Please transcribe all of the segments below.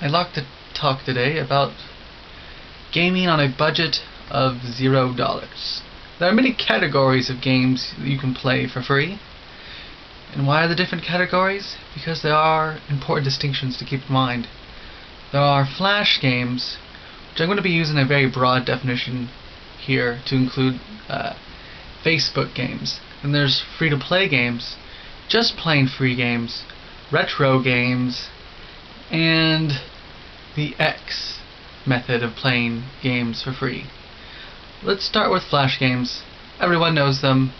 I'd like to talk today about gaming on a budget of $0. There are many categories of games that you can play for free. And why are the different categories? Because there are important distinctions to keep in mind. There are flash games, which I'm going to be using a very broad definition here to include Facebook games. And there's free-to-play games, just plain free games, retro games, and the X method of playing games for free. Let's start with flash games. Everyone knows them.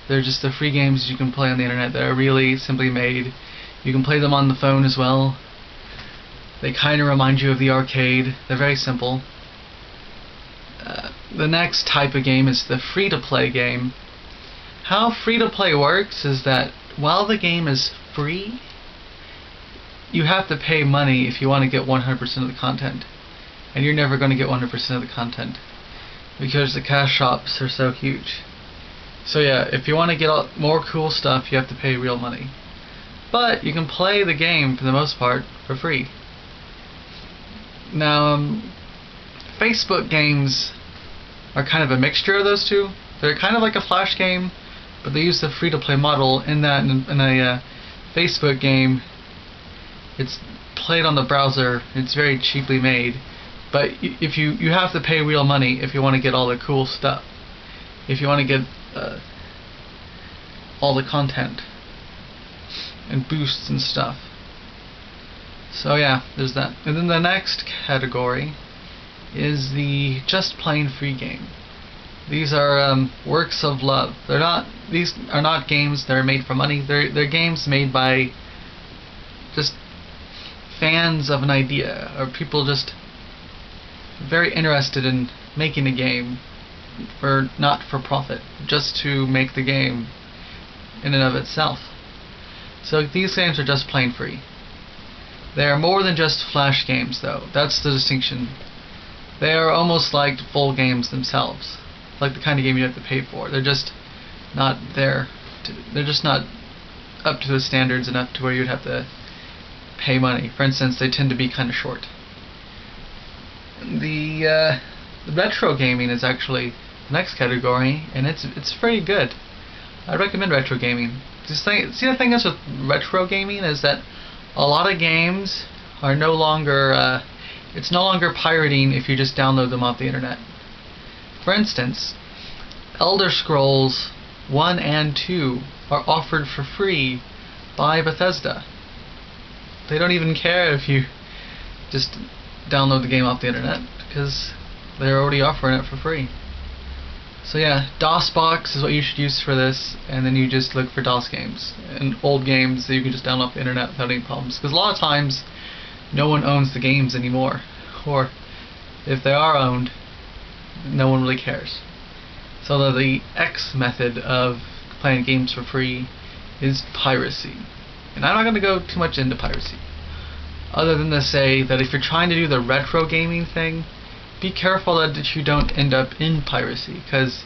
They're just the free games you can play on the internet that are really simply made. You can play them on the phone as well. They kind of remind you of the arcade. They're very simple. The next type of game is the free-to-play game. How free-to-play works is that while the game is free, you have to pay money if you want to get 100% of the content. And you're never going to get 100% of the content because the cash shops are so huge. So yeah, if you want to get more cool stuff, you have to pay real money. But you can play the game for the most part for free. Now, Facebook games are kind of a mixture of those two. They're kind of like a flash game, but they use the free-to-play model in that in a Facebook game, it's played on the browser. It's very cheaply made, but if you have to pay real money if you want to get all the cool stuff. If you want to get all the content and boosts and stuff. So yeah, there's that. And then the next category is the just plain free game. These are works of love. These are not games that are made for money. They're games made by just fans of an idea, or people just very interested in making a game for not for profit, just to make the game in and of itself. So these games are just plain free. They are more than just flash games, though. That's the distinction. They are almost like full games themselves, like the kind of game you have to pay for. They're just not there. They're just not up to the standards enough to where you'd have to pay money. For instance, they tend to be kind of short. The retro gaming is actually the next category, and it's pretty good. I recommend retro gaming. The thing is with retro gaming is that a lot of games are no longer it's no longer pirating if you just download them off the internet. For instance, Elder Scrolls 1 and 2 are offered for free by Bethesda. They don't even care if you just download the game off the internet because they're already offering it for free. So yeah, DOSBox is what you should use for this, and then you just look for DOS games and old games that you can just download off the internet without any problems. Because a lot of times, no one owns the games anymore, or if they are owned, no one really cares. So the X method of playing games for free is piracy. And I'm not going to go too much into piracy, other than to say that if you're trying to do the retro gaming thing, be careful that you don't end up in piracy, because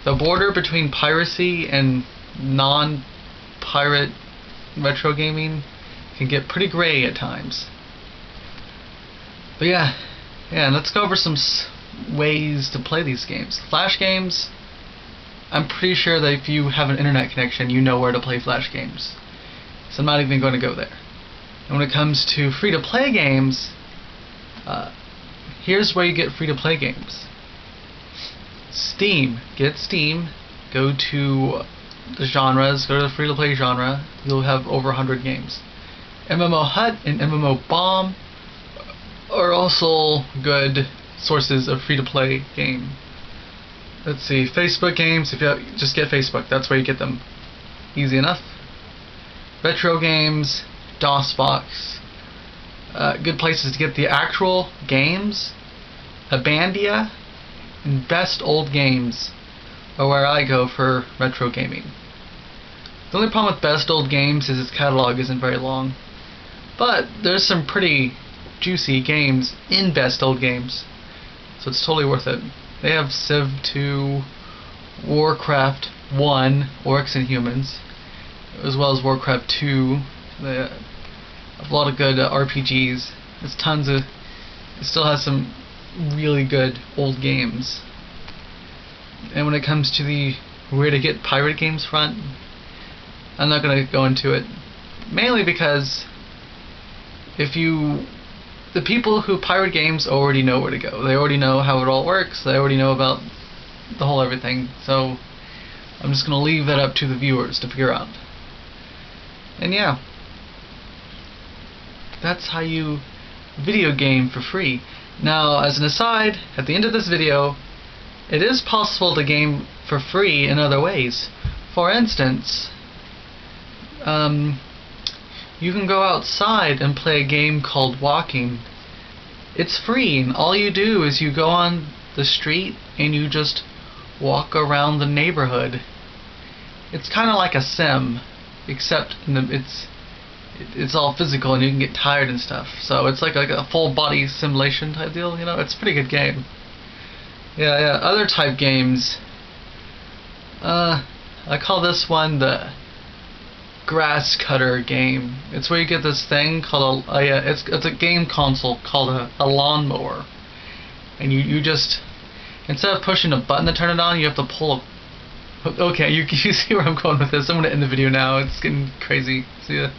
the border between piracy and non-pirate retro gaming can get pretty gray at times. But yeah, let's go over some ways to play these games. Flash games, I'm pretty sure that if you have an internet connection, you know where to play flash games. So I'm not even going to go there. And when it comes to free-to-play games, here's where you get free-to-play games. Steam. Get Steam. Go to the genres. Go to the free-to-play genre. You'll have over 100 games. MMO Hut and MMO Bomb are also good sources of free-to-play game. Let's see. Facebook games. If you just get Facebook, that's where you get them. Easy enough. Retro games. DOSBox. Good places to get the actual games. Abandia and Best Old Games are where I go for retro gaming. The only problem with Best Old Games is its catalog isn't very long, but there's some pretty juicy games in Best Old Games, so it's totally worth it. They have Civ 2, Warcraft 1, Orcs and Humans, as well as Warcraft 2, a lot of good RPGs. There's tons of. It still has some really good old games. And when it comes to the where to get pirate games front, I'm not going to go into it. Mainly because the people who pirate games already know where to go. They already know how it all works. They already know about the whole everything. So I'm just going to leave that up to the viewers to figure out. And yeah, that's how you video game for free. Now, as an aside, at the end of this video, it is possible to game for free in other ways. For instance, you can go outside and play a game called Walking. It's free, and all you do is you go on the street and you just walk around the neighborhood. It's kind of like a sim, except it's all physical and you can get tired and stuff. So it's like a full body simulation type deal. You know, it's a pretty good game. Yeah. Other type games. I call this one the grass cutter game. It's where you get this thing called it's a game console called a lawnmower, and you just, instead of pushing a button to turn it on, you have to pull a. Okay, you see where I'm going with this. I'm gonna end the video now. It's getting crazy. See ya.